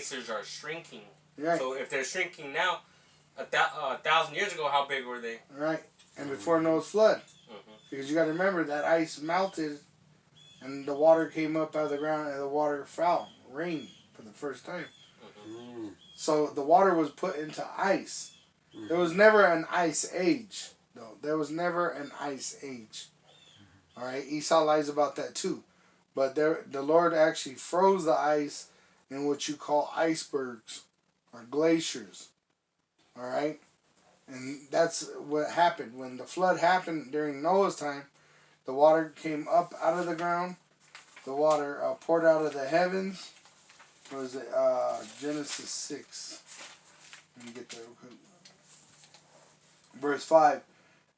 glaciers are shrinking. Right. So if they're shrinking now, 1,000 years ago, how big were they? Right. And before Noah's flood. Mm-hmm. Because you got to remember that ice melted and the water came up out of the ground and the water fell. Rain for the first time. Mm-hmm. So the water was put into ice. There was never an ice age. though. There was never an ice age. All right, Esau lies about that too. But the Lord actually froze the ice in what you call icebergs or glaciers. All right, and that's what happened when the flood happened during Noah's time. The water came up out of the ground. The water poured out of the heavens. What was it? Genesis 6. Let me get there real quick. Verse 5.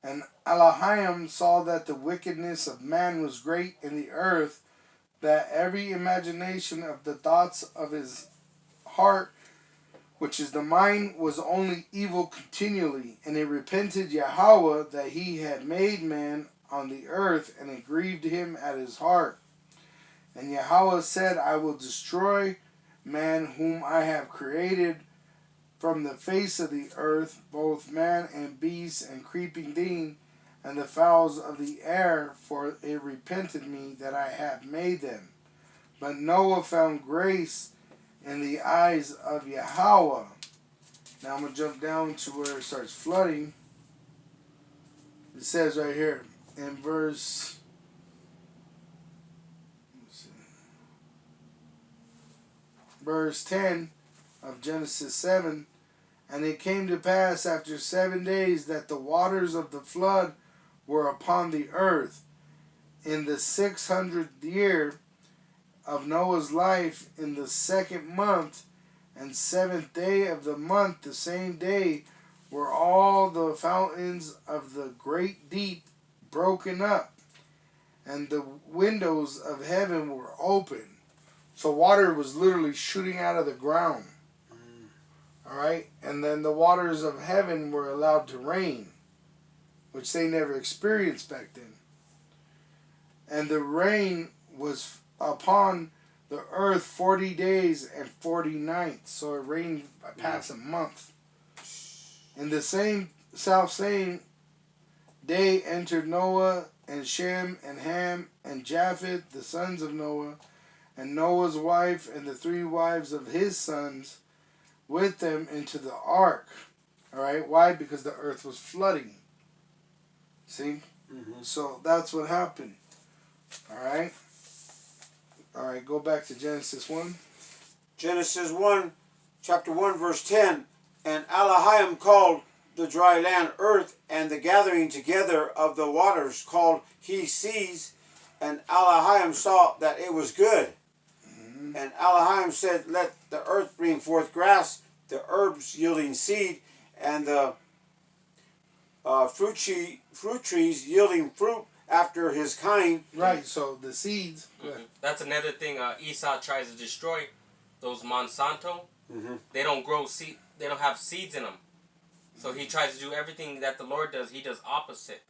And Elohim saw that the wickedness of man was great in the earth, that every imagination of the thoughts of his heart, which is the mind, was only evil continually. And it repented Yahweh that he had made man on the earth, and it grieved him at his heart. And Yahweh said, I will destroy man whom I have created from the face of the earth, both man and beast and creeping thing, and the fowls of the air, for it repented me that I have made them. But Noah found grace in the eyes of Yahweh. Now I'm going to jump down to where it starts flooding. It says right here in verse... Verse 10 of Genesis 7. And it came to pass after 7 days that the waters of the flood were upon the earth. In the 600th year of Noah's life, in the 2nd month, and 7th day of the month, the same day, were all the fountains of the great deep broken up, and the windows of heaven were open. So water was literally shooting out of the ground. All right? And then the waters of heaven were allowed to rain, which they never experienced back then. And the rain was upon the earth 40 days and 40 nights. So it rained past a month. In the same day entered Noah and Shem and Ham and Japheth, the sons of Noah, and Noah's wife and the 3 wives of his sons with them into the ark. All right, why? Because the earth was flooding. See? Mm-hmm. So that's what happened. All right. All right, go back to Genesis 1. Genesis 1, chapter 1, verse 10. And Elohim called the dry land earth, and the gathering together of the waters called he seas. And Elohim saw that it was good. And Elohim said, let the earth bring forth grass, the herbs yielding seed, and the fruit trees yielding fruit after his kind. Right, so the seeds. Mm-hmm. That's another thing Esau tries to destroy. Those Monsanto, they don't grow seed. They don't have seeds in them. So he tries to do everything that the Lord does. He does opposite.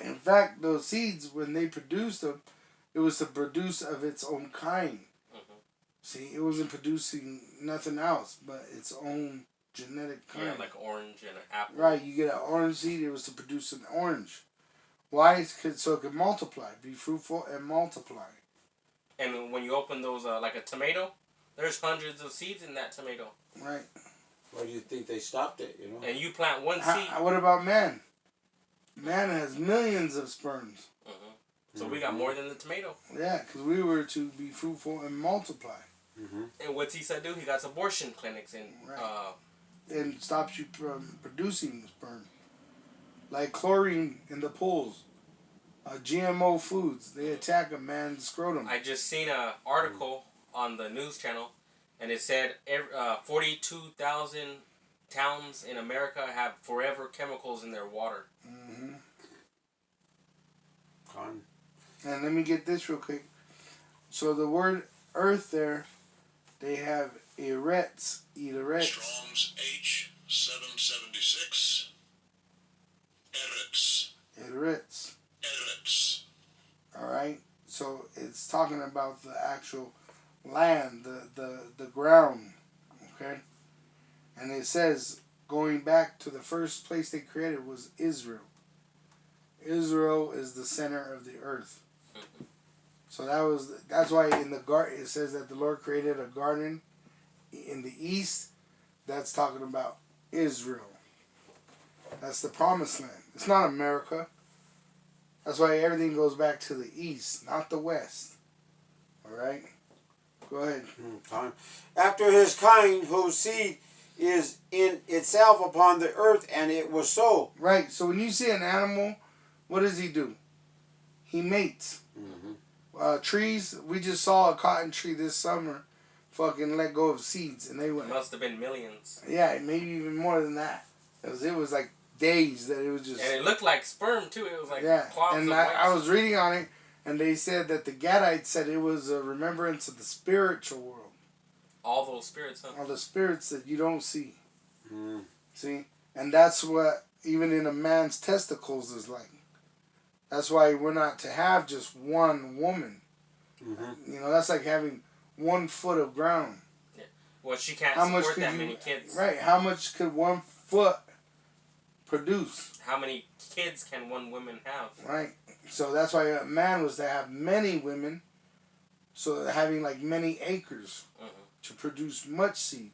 In fact, those seeds, when they produced them, it was to produce of its own kind. See, it wasn't producing nothing else but its own genetic kind. Yeah, like an orange and an apple. Right, you get an orange seed, it was to produce an orange. Why? So it could multiply, be fruitful and multiply. And when you open those, like a tomato, there's hundreds of seeds in that tomato. Right. Why do you think they stopped it, you know? And you plant one seed. What about man? Man has millions of sperms. So we got more than the tomato. Yeah, because we were to be fruitful and multiply. And what's Esau do? He got abortion clinics and and stops you from producing sperm, like chlorine in the pools, GMO foods. They attack a man's scrotum. I just seen an article on the news channel, and it said 42,000 towns in America have forever chemicals in their water. And let me get this real quick. So the word earth there, they have eretz, Strong's H776. Eretz. All right. So it's talking about the actual land, the ground. Okay? And it says, going back to the first place they created was Israel. Israel is the center of the earth. So that's why in the garden it says that the Lord created a garden in the east. That's talking about Israel. That's the promised land. It's not America. That's why everything goes back to the east, not the west. All right? Go ahead. After his kind, whose seed is in itself upon the earth, and it was so. Right. So when you see an animal, what does he do? He mates. Trees, we just saw a cotton tree this summer fucking let go of seeds, and they went. Must have been millions. Yeah, maybe even more than that. It was like days that it was just. And it looked like sperm too. It was like Yeah, clouds and of I white. was reading on it, and they said that the Gadites said it was a remembrance of the spiritual world. All those spirits, huh? All the spirits that you don't see. See? And that's what even in a man's testicles is like. That's why we're not to have just one woman. You know, that's like having 1 foot of ground. Yeah. Well, she can't How much support could that you, many kids. Right. How much could 1 foot produce? How many kids can one woman have? Right. So that's why a man was to have many women. So having like many acres to produce much seed.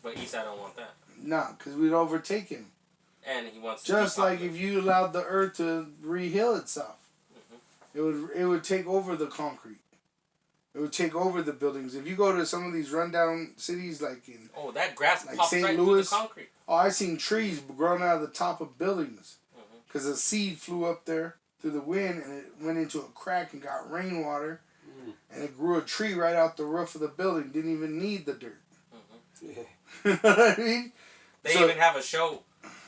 But Esau don't want that. No, because we'd overtake him. And he wants to Just be like popular. if you allowed the earth to re-heal itself. It would take over the concrete. It would take over the buildings. If you go to some of these rundown cities like in Oh, that grass like pops St. right Louis. through the concrete. Oh, I seen trees growing out of the top of buildings. Because a seed flew up there through the wind and it went into a crack and got rainwater. And it grew a tree right out the roof of the building. Didn't even need the dirt. You know what I mean? They So- even have a show,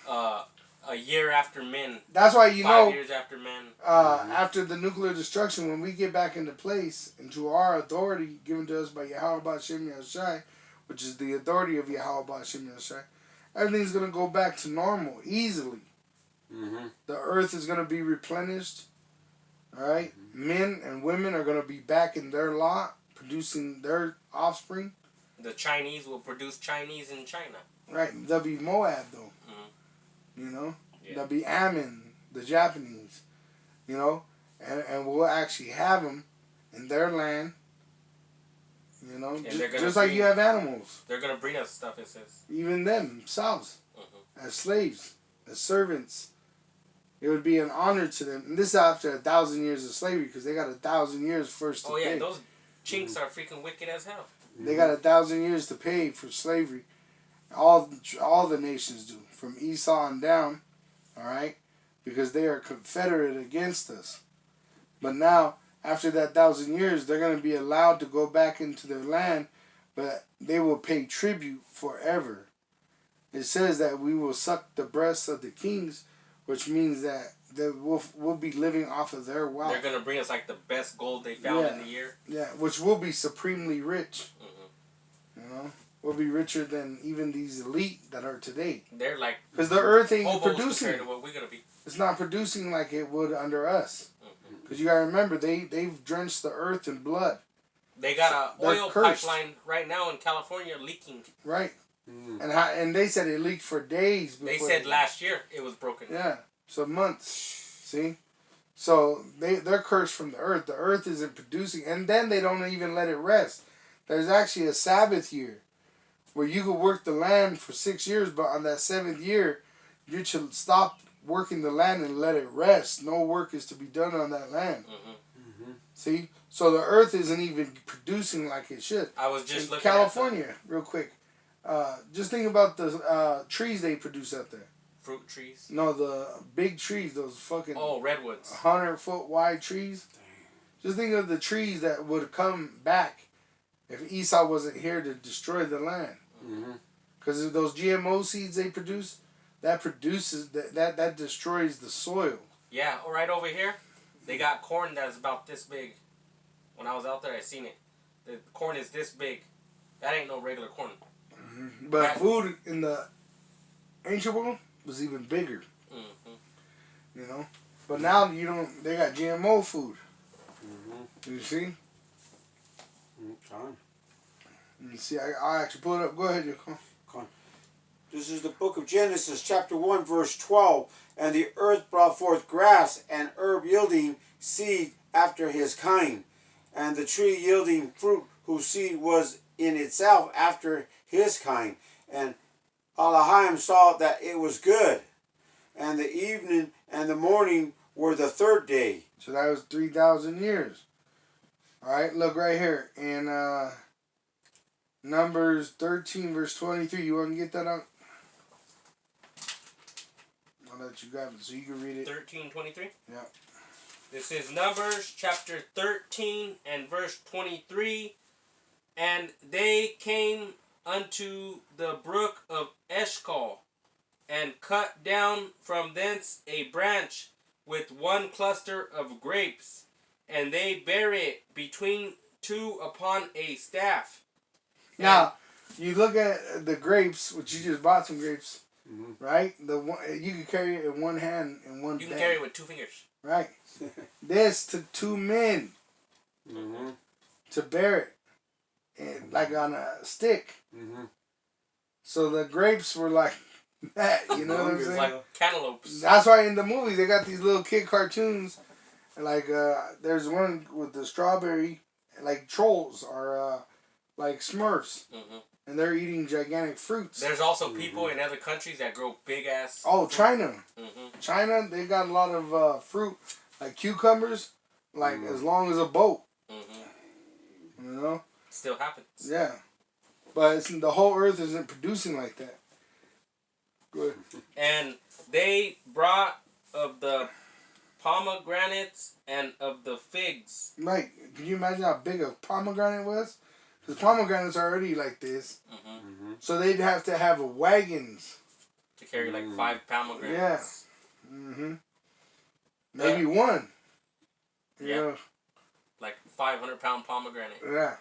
a year after men. That's why you 5 know, years after men. after the nuclear destruction, when we get back into place, into our authority given to us by Yahweh Ba'Shem Yahushai, which is the authority of Yahweh Ba'Shem Yahushai, everything's going to go back to normal easily. The earth is going to be replenished. All right? Men and women are going to be back in their lot, producing their offspring. The Chinese will produce Chinese in China. Right? There'll be Moab, though. You know? There'll be Ammon, the Japanese. You know? And we'll actually have them in their land. You know? Just like you have animals. They're going to bring us stuff, it says. Even themselves. As slaves. As servants. It would be an honor to them. And this is after 1,000 years of slavery, because they got 1,000 years first to Oh, yeah, pay. those chinks are freaking wicked as hell. They got 1,000 years to pay for slavery. All the nations do, from Esau on down, all right, because they are confederate against us. But now, after that 1,000 years, they're going to be allowed to go back into their land, but they will pay tribute forever. It says that we will suck the breasts of the kings, which means that we'll be living off of their wealth. They're going to bring us like the best gold they found in the year. Yeah, which will be supremely rich. You know? We'll be richer than even these elite that are today. They're like Because the earth ain't hobos producing. compared to what we're going to be. It's not producing like it would under us. Because you got to remember, they've drenched the earth in blood. They got They're an oil cursed. pipeline right now in California leaking. Right. And they said it leaked for days. They before said last year it was broken. Yeah. So months. See? So they're cursed from the earth. The earth isn't producing. And then they don't even let it rest. There's actually a Sabbath year where you could work the land for 6 years, but on that 7th year, you should stop working the land and let it rest. No work is to be done on that land. See? So the earth isn't even producing like it should. I was just In looking California, real quick. Just think about the trees they produce out there. fruit trees. No, the big trees, those fucking Redwoods. 100-foot wide trees. Just think of the trees that would come back if Esau wasn't here to destroy the land. Because of those GMO seeds they produce, that destroys the soil. Yeah, right over here, they got corn that's about this big. When I was out there, I seen it. The corn is this big. That ain't no regular corn. But food in the ancient world was even bigger. You know? But now they got GMO food. You see? Con. Let me see. I'll actually pull it up. Go ahead, Yoko. This is the book of Genesis, chapter 1, verse 12. And the earth brought forth grass and herb yielding seed after his kind, and the tree yielding fruit whose seed was in itself after his kind. And Elohim saw that it was good. And the evening and the morning were the third day. So that was 3,000 years. All right, look right here in Numbers 13, verse 23. You want to get that out? I'll let you grab it so you can read it. 13:23. Yeah. This is Numbers chapter 13 and verse 23. And they came unto the brook of Eshcol, and cut down from thence a branch with one cluster of grapes, and they bury it between two upon a staff. Now, you look at the grapes, which you just bought some grapes, right? The one you can carry it in one hand and one. You can bag, carry it with 2 fingers. right? This took 2 men to bear it, and like on a stick. So the grapes were like that, you know what I'm saying? Like cantaloupes. That's why in the movies they got these little kid cartoons, like there's one with the strawberry, like trolls or like Smurfs, and they're eating gigantic fruits. There's also people in other countries that grow big ass. Oh, China. China, they got a lot of fruit, like cucumbers, like as long as a boat. You know? Still happens. Yeah. But the whole earth isn't producing like that. Good. And they brought of the pomegranates and of the figs. Right. Can you imagine how big a pomegranate was? Because pomegranates are already like this. So they'd have to have wagons. To carry like 5 pomegranates. Yeah. Maybe one. You Yeah. know? Like 500-pound pomegranate. Yeah.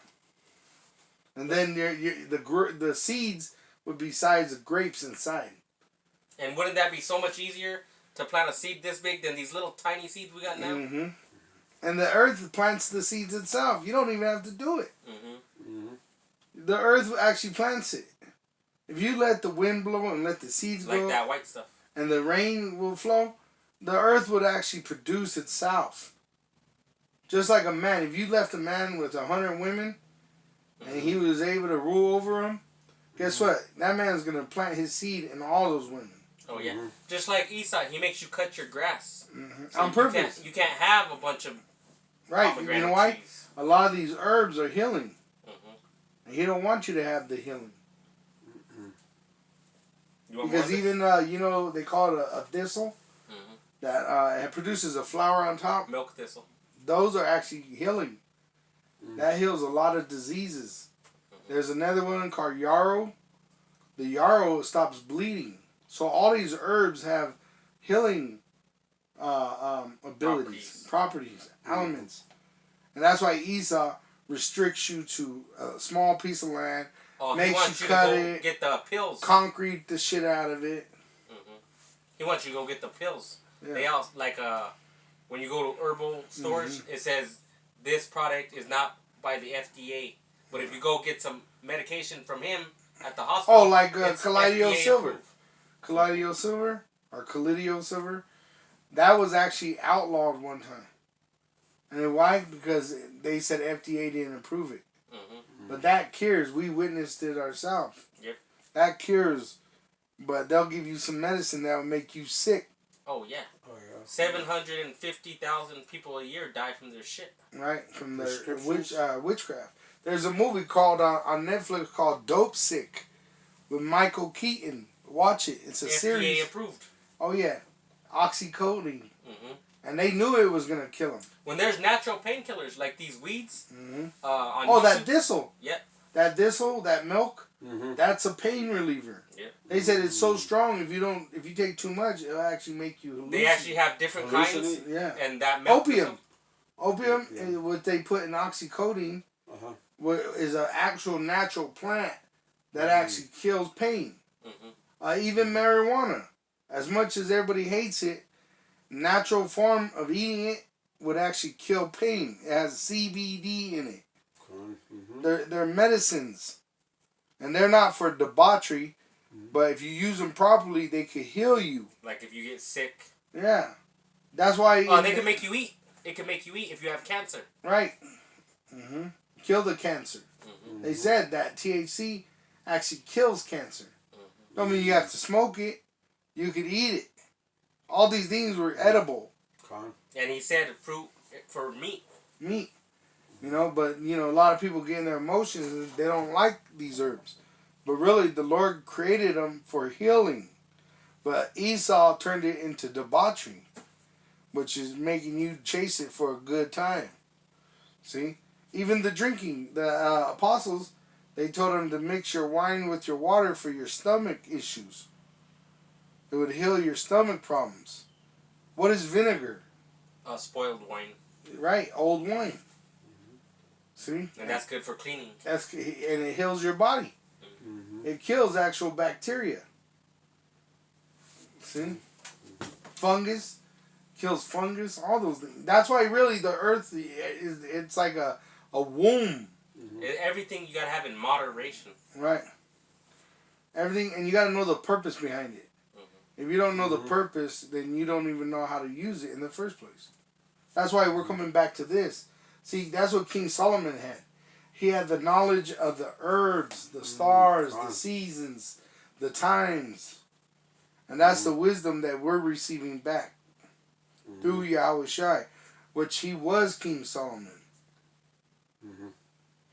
And then the seeds would be size of grapes inside. And wouldn't that be so much easier to plant a seed this big than these little tiny seeds we got now? And the earth plants the seeds itself. You don't even have to do it. The earth actually plants it. If you let the wind blow and let the seeds Like grow, that white stuff. and the rain will flow, the earth would actually produce itself. Just like a man. If you left a man with 100 women, and he was able to rule over them, guess what? That man's going to plant his seed in all those women. Oh, yeah. Just like Esau, he makes you cut your grass. So On purpose. You can't have a bunch of Right. You pomegranate know why? trees. A lot of these herbs are healing. And he don't want you to have the healing. Because even, they call it a thistle that it produces a flower on top. Milk thistle. Those are actually healing. That heals a lot of diseases. There's another one called yarrow. The yarrow stops bleeding. So all these herbs have healing abilities, properties, elements. And that's why Esau restricts you to a small piece of land, Oh, he makes wants you you to cut go it, get the pills. concrete the shit out of it. He wants you to go get the pills. Yeah. They also, like, when you go to herbal stores, it says this product is not by the FDA. But if you go get some medication from him at the hospital, Oh, like it's Callidio FDA Silver. approved. Callidio Silver or Callidio Silver. That was actually outlawed one time. And then why? Because they said FDA didn't approve it. But that cures. We witnessed it ourselves. Yep. That cures. But they'll give you some medicine that will make you sick. Oh, yeah. 750,000 people a year die from their shit. Right? From the witchcraft. There's a movie called on Netflix called Dope Sick with Michael Keaton. Watch it. It's a FDA series. approved. Oh, yeah. Oxycodone. And they knew it was going to kill him. When there's natural painkillers like these weeds on Oh, YouTube, that thistle. Yep. That thistle, that milk, that's a pain reliever. Yep. They said it's so strong if you take too much, it'll actually make you hallucinate. They actually have different kinds. Yeah. And that milk Opium. Opium is what they put in oxycodone is an actual natural plant that actually kills pain. Even marijuana. As much as everybody hates it, natural form of eating it would actually kill pain. It has CBD in it. They're medicines, and they're not for debauchery. But if you use them properly, they could heal you. Like if you get sick. Yeah, that's why. Oh, they can make you eat. It can make you eat if you have cancer. Right. Kill the cancer. Mm-hmm. They said that THC actually kills cancer. Don't mean you have to smoke it. You could eat it. All these things were edible. And he said fruit for meat. Meat. You know, but, you know, a lot of people get in their emotions and they don't like these herbs. But really, the Lord created them for healing. But Esau turned it into debauchery, which is making you chase it for a good time. See? Even the drinking, the apostles, they told them to mix your wine with your water for your stomach issues. It would heal your stomach problems. What is vinegar? Spoiled wine. Right, old wine. See? And that's good for cleaning. And it heals your body. It kills actual bacteria. See? Fungus. Kills fungus. All those things. That's why really the earth, it's like a womb. Everything you gotta have in moderation. Right. Everything, and you gotta know the purpose behind it. If you don't know the purpose, then you don't even know how to use it in the first place. That's why we're coming back to this. See, that's what King Solomon had. He had the knowledge of the herbs, the stars, the seasons, the times. And that's the wisdom that we're receiving back through Yahweh Shai, which he was King Solomon.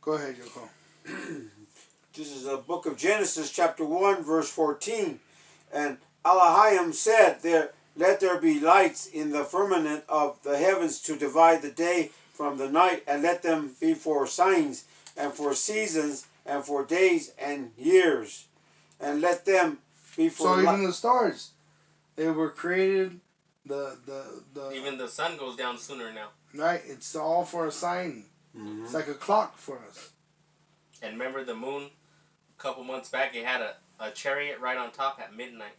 Go ahead, Yoko. This is the book of Genesis, chapter 1, verse 14. And Elohim said, let there be lights in the firmament of the heavens to divide the day from the night, and let them be for signs, and for seasons, and for days and years. And let them be for... So even the stars, they were created, Even the sun goes down sooner now. Right, it's all for a sign. It's like a clock for us. And remember the moon? A couple months back, it had a chariot right on top at midnight.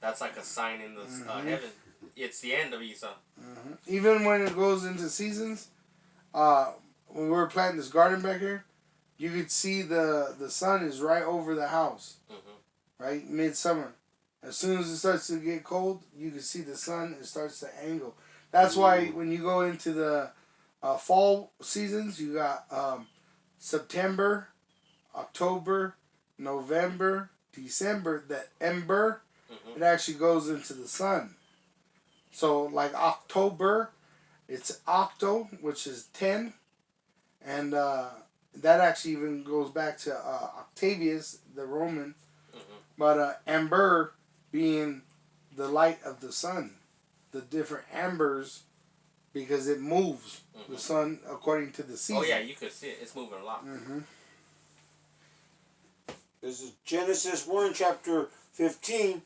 That's like a sign in the heaven. It's the end of Esau. Even when it goes into seasons, when we were planting this garden back here, you could see the sun is right over the house, right? Midsummer. As soon as it starts to get cold, you can see the sun, it starts to angle. That's why when you go into the fall seasons, you got September, October, November, December, that ember, it actually goes into the sun. So like October, it's octo, which is 10. And that actually even goes back to Octavius, the Roman. But amber being the light of the sun. The different ambers, because it moves the sun according to the season. Oh yeah, you could see it. It's moving a lot. This is Genesis 1, chapter 15.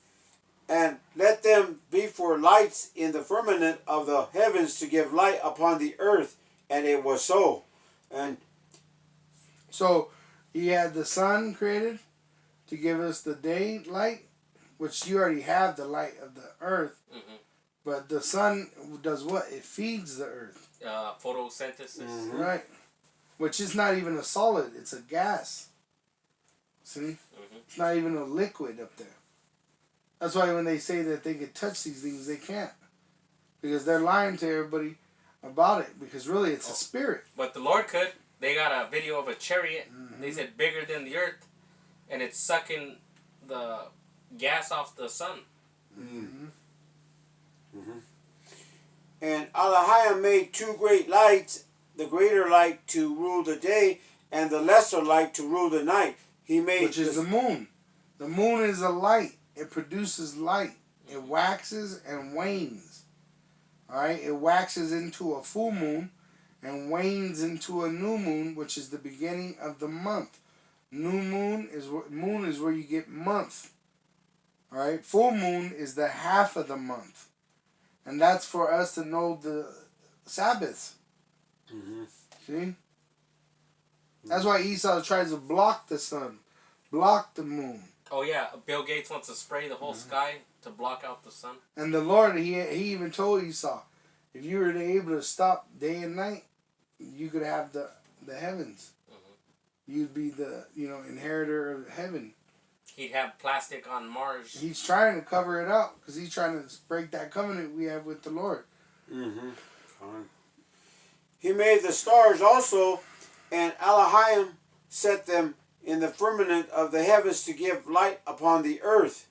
And let them be for lights in the firmament of the heavens to give light upon the earth. And it was so. And so he had the sun created to give us the daylight, which you already have the light of the earth. But the sun does what? It feeds the earth. Photosynthesis. Right. Which is not even a solid. It's a gas. See? It's not even a liquid up there. That's why when they say that they can touch these things, they can't. Because they're lying to everybody about it. Because really, it's a spirit. But the Lord could. They got a video of a chariot. They said bigger than the earth. And it's sucking the gas off the sun. And Elohim made two great lights, the greater light to rule the day, and the lesser light to rule the night. He made... Which is the moon. The moon is a light. It produces light. It waxes and wanes. Alright? It waxes into a full moon and wanes into a new moon, which is the beginning of the month. New moon is where you get month. Alright? Full moon is the half of the month. And that's for us to know the Sabbath. See? That's why Esau tries to block the sun, block the moon. Oh yeah, Bill Gates wants to spray the whole sky to block out the sun. And the Lord, he even told Esau, if you were able to stop day and night, you could have the heavens. You'd be the inheritor of heaven. He'd have plastic on Mars. He's trying to cover it up because he's trying to break that covenant we have with the Lord. Mm-hmm. He made the stars also, and Elohim set them in the firmament of the heavens to give light upon the earth,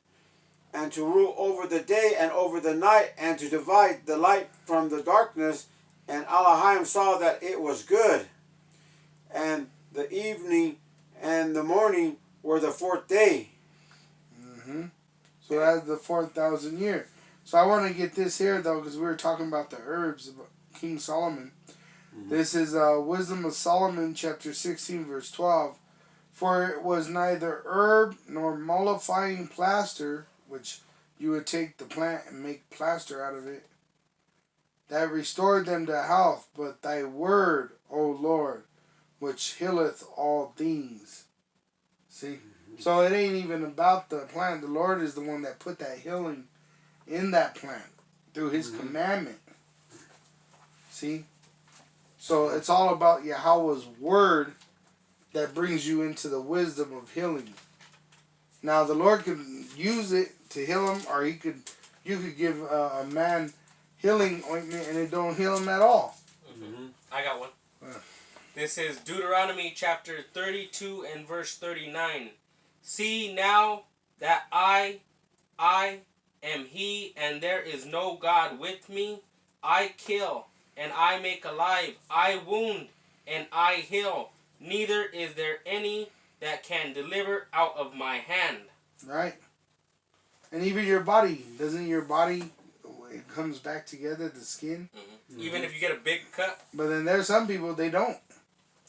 and to rule over the day and over the night, and to divide the light from the darkness. And Elohim saw that it was good. And the evening and the morning were the fourth day. Mm-hmm. So that's the 4,000 year. So I want to get this here, though, because we were talking about the herbs of King Solomon. Mm-hmm. This is Wisdom of Solomon, chapter 16, verse 12. For it was neither herb nor mollifying plaster, which you would take the plant and make plaster out of it, that restored them to health, but thy word, O Lord, which healeth all things. See? Mm-hmm. So it ain't even about the plant. The Lord is the one that put that healing in that plant through his commandment. See? So it's all about Yahweh's word that brings you into the wisdom of healing. Now the Lord could use it to heal him, or you could give a man healing ointment and it don't heal him at all. Mm-hmm. I got one. This is Deuteronomy chapter 32 and verse 39. See now that I am he, and there is no God with me. I kill, and I make alive. I wound, and I heal. Neither is there any that can deliver out of my hand. Right. And even your body. Doesn't your body, it comes back together, the skin? Mm-hmm. Even if you get a big cut? But then there's some people, they don't.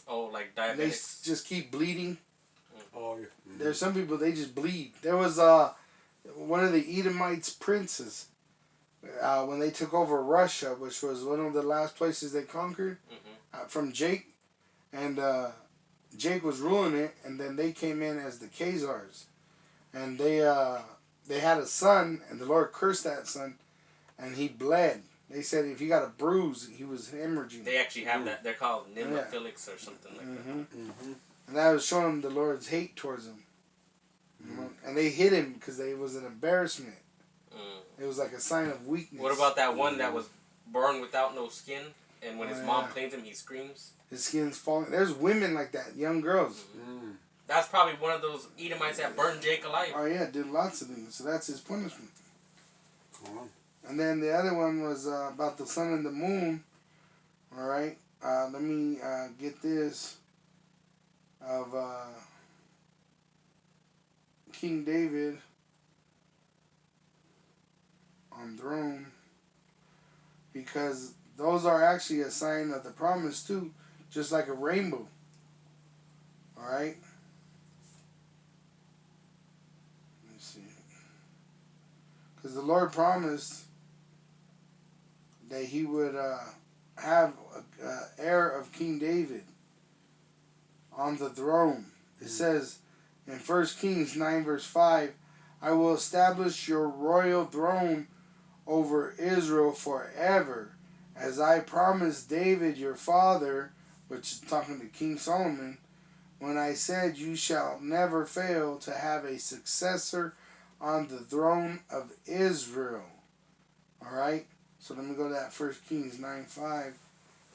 Oh, like diabetics? They just keep bleeding. Oh, yeah. Mm-hmm. There's some people, they just bleed. There was one of the Edomites princes, when they took over Russia, which was one of the last places they conquered, from Jake. And Jake was ruling it, and then they came in as the Khazars. And they had a son, and the Lord cursed that son, and he bled. They said if he got a bruise, he was hemorrhaging. They actually have that. They're called pneumophilics or something like that. Mm-hmm. And that was showing the Lord's hate towards him. And they hit him because it was an embarrassment. It was like a sign of weakness. What about that one that was born without no skin, and when his mom cleans him, he screams? His skin's falling. There's women like that, young girls. That's probably one of those Edomites that burned Jake alive. Oh yeah, did lots of things. So that's his punishment. Cool. And then the other one was about the sun and the moon. All right. Let me get this of King David on throne, because those are actually a sign of the promise too, just like a rainbow. All right. Let me see. Because the Lord promised that he would have an heir of King David on the throne. It says in 1 Kings 9 verse 5, I will establish your royal throne over Israel forever, as I promised David your father, which is talking to King Solomon, when I said you shall never fail to have a successor on the throne of Israel. Alright? So let me go to that 1 Kings 9:5,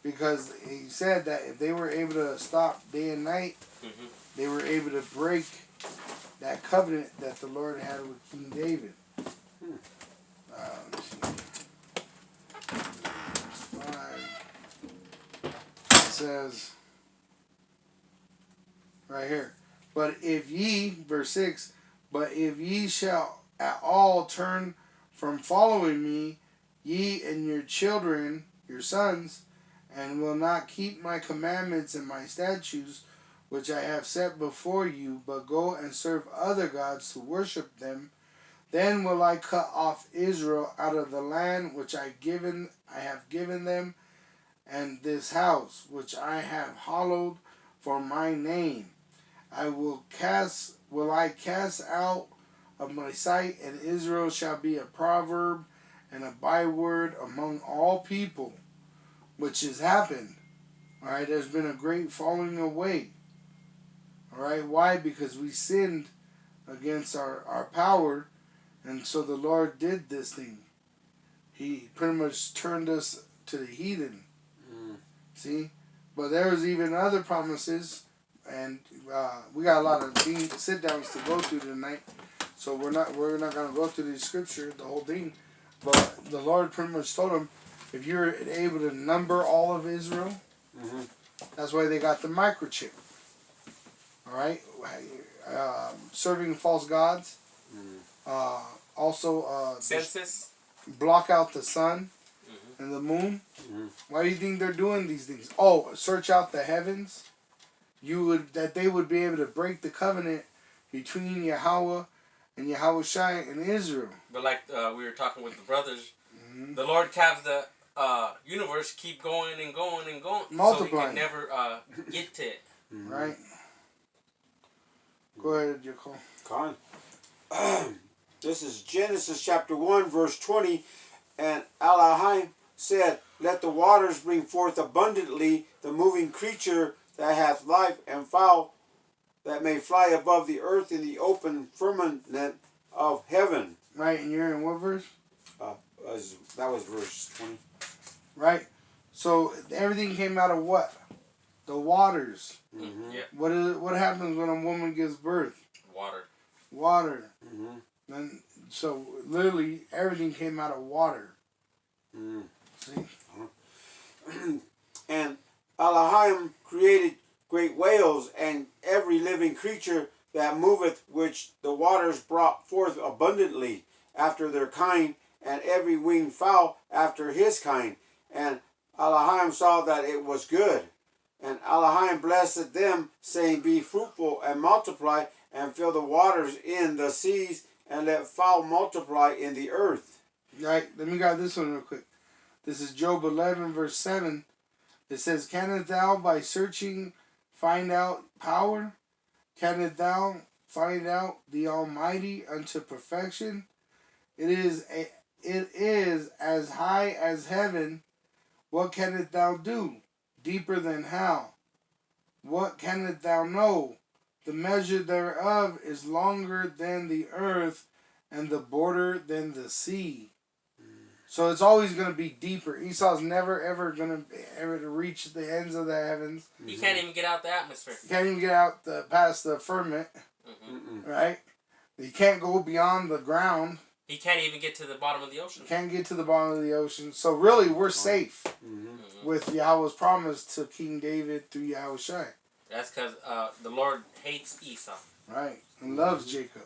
because he said that if they were able to stop day and night, they were able to break that covenant that the Lord had with King David. Let's see. 5. It says right here, but if ye, verse 6, but if ye shall at all turn from following me, ye and your children, your sons, and will not keep my commandments and my statutes, which I have set before you, but go and serve other gods to worship them, then will I cut off Israel out of the land which I have given them, and this house which I have hallowed for my name. Will I cast out of my sight, and Israel shall be a proverb and a byword among all people, which has happened. All right, there's been a great falling away. All right, why? Because we sinned against our power, and so the Lord did this thing. He pretty much turned us to the heathen. See? But there was even other promises, and we got a lot of sit downs to go through tonight. So we're not gonna go through the scripture, the whole thing. But the Lord pretty much told him, if you're able to number all of Israel, that's why they got the microchip. All right, serving false gods. Also, Census. block out the sun and the moon. Why do you think they're doing these things? Oh, search out the heavens. That they would be able to break the covenant between Yahweh and Yahweh Shai and Israel. But like we were talking with the brothers, the Lord has the universe keep going and going and going, Multiplying. so we can never get to it. Right. Go ahead, Jacob. Con. This is Genesis chapter 1, verse 20. And Elohim said, let the waters bring forth abundantly the moving creature that hath life, and fowl that may fly above the earth in the open firmament of heaven. Right, and you're in what verse? That was verse 20. Right. So everything came out of what? The waters. Yeah. What happens when a woman gives birth? Water. Water. Then so literally everything came out of water. See? And Elohim created great whales and every living creature that moveth, which the waters brought forth abundantly after their kind, and every winged fowl after his kind. And Elohim saw that it was good. And Elohim blessed them, saying, be fruitful and multiply, and fill the waters in the seas, and let fowl multiply in the earth. Right. Let me grab this one real quick. This is Job 11, verse 7. It says, canst thou by searching find out power? Canst thou find out the Almighty unto perfection? It is as high as heaven. What canst thou do? Deeper than how? What canst thou know? The measure thereof is longer than the earth, and the border than the sea. So it's always going to be deeper. Esau's never ever going to ever reach the ends of the heavens. He can't even get out the atmosphere. He can't even get out past the firmament, right? He can't go beyond the ground. He can't even get to the bottom of the ocean. Can't get to the bottom of the ocean. So really, we're safe with Yahweh's promise to King David through Yahweh Shai. That's because the Lord hates Esau. Right. And loves Jacob.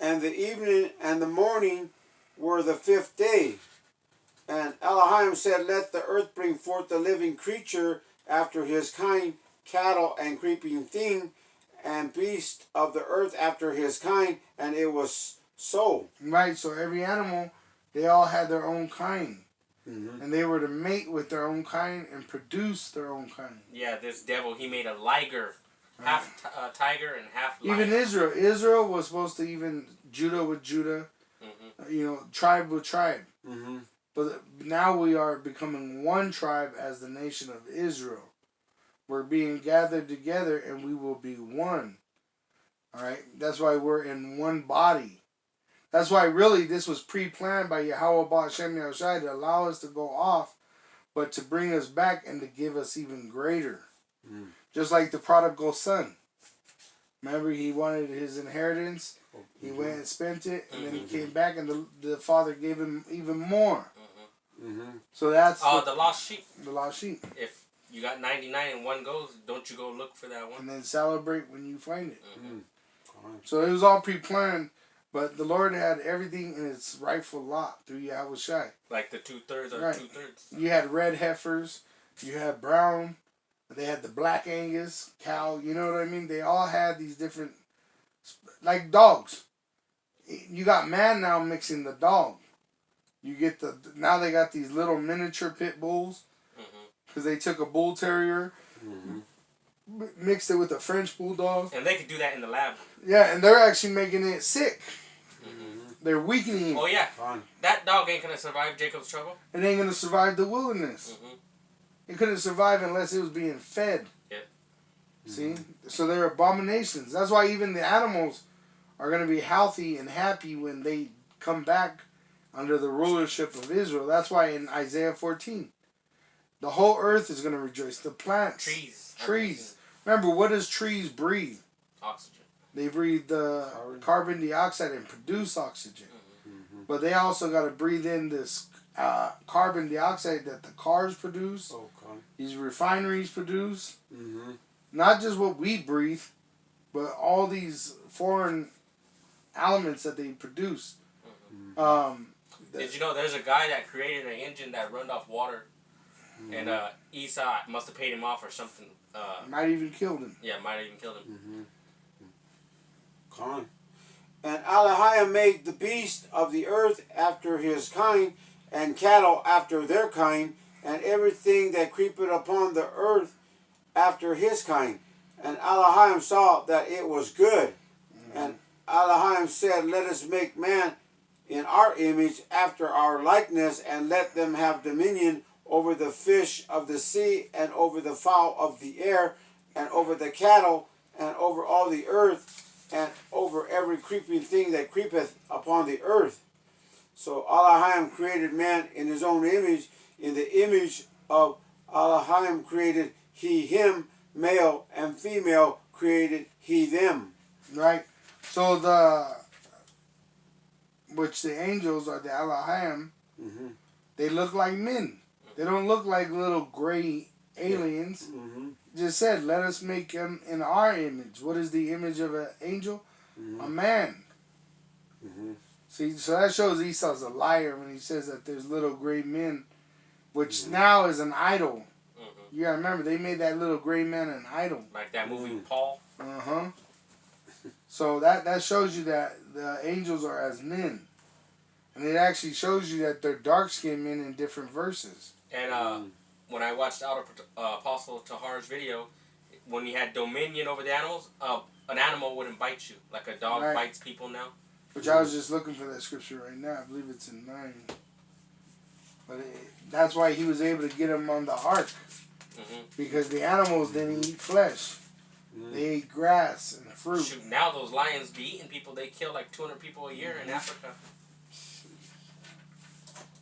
And the evening and the morning were the fifth day. And Elohim said, let the earth bring forth a living creature after his kind, cattle and creeping thing, and beast of the earth after his kind. And it was so. Right. So every animal, they all had their own kind. And they were to mate with their own kind and produce their own kind. Yeah, this devil, he made a liger. Half tiger and half lion. Even Israel. Israel was supposed to even Judah with Judah. Tribe with tribe. But now we are becoming one tribe as the nation of Israel. We're being gathered together and we will be one. Alright? That's why we're in one body. That's why really this was pre-planned by Yahweh Ba'ashem Yahushai to allow us to go off, but to bring us back and to give us even greater. Just like the prodigal son. Remember, he wanted his inheritance. He went and spent it, and then he came back, and the father gave him even more. So that's the lost sheep. The lost sheep. If you got 99 and one goes, don't you go look for that one? And then celebrate when you find it. So it was all pre-planned, but the Lord had everything in its rightful lot through Yahweh Shai. Like the 2/3 or 2/3. You had red heifers. You had brown. They had the black Angus cow. You know what I mean? They all had these different, like dogs. You got man now mixing the dog. You get now they got these little miniature pit bulls. Because they took a bull terrier, mixed it with a French bulldog. And they could do that in the lab. Yeah, and they're actually making it sick. They're weakening it. Oh yeah, that dog ain't gonna survive Jacob's trouble. It ain't gonna survive the wilderness. It couldn't survive unless it was being fed. Yep. See? So they're abominations. That's why even the animals are going to be healthy and happy when they come back under the rulership of Israel. That's why in Isaiah 14, the whole earth is going to rejoice. The plants. Trees. Remember, what does trees breathe? Oxygen. They breathe the carbon dioxide and produce oxygen. But they also got to breathe in this carbon dioxide that the cars produce, these refineries produce. Not just what we breathe, but all these foreign elements that they produce. Did you know there's a guy that created an engine that runs off water? And Esau must have paid him off or something. Might even killed him. Yeah, might have even killed him. And Elohim made the beast of the earth after his kind, and cattle after their kind, and everything that creepeth upon the earth after his kind. And Elohim saw that it was good. And Elohim said, let us make man in our image after our likeness, and let them have dominion over the fish of the sea, and over the fowl of the air, and over the cattle, and over all the earth, and over every creeping thing that creepeth upon the earth. So Elohim created man in his own image. In the image of Elohim created he him, male and female created he them. Right? So which the angels are the Elohim, they look like men. They don't look like little gray aliens. Just said, let us make him in our image. What is the image of an angel? A man. See, so that shows Esau's a liar when he says that there's little gray men, which now is an idol. You gotta remember, they made that little gray man an idol. Like that movie Paul. So that shows you that the angels are as men. And it actually shows you that they're dark-skinned men in different verses. And when I watched Apostle Tahar's video, when he had dominion over the animals, an animal wouldn't bite you. Like a dog bites people now. Which I was just looking for that scripture right now. I believe it's in 9. But that's why he was able to get them on the ark. Because the animals didn't eat flesh. They ate grass and fruit. Shoot, now those lions be eating people. They kill like 200 people a year in Africa.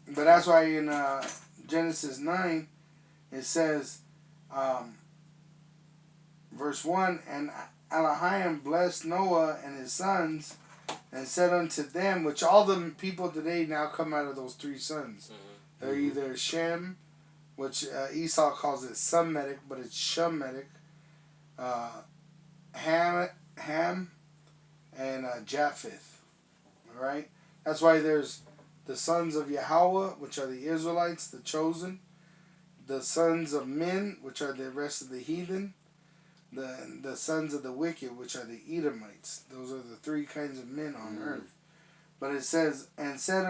But that's why in Genesis 9, it says, verse 1, and Elohim blessed Noah and his sons, and said unto them, which all the people today now come out of those 3 sons. They're either Shem, which Esau calls it Semitic, but it's Shemitic, Ham, and Japheth. Alright? That's why there's the sons of Yahweh, which are the Israelites, the chosen. The sons of men, which are the rest of the heathen. The sons of the wicked, which are the Edomites. Those are the 3 kinds of men on earth. But it says, and said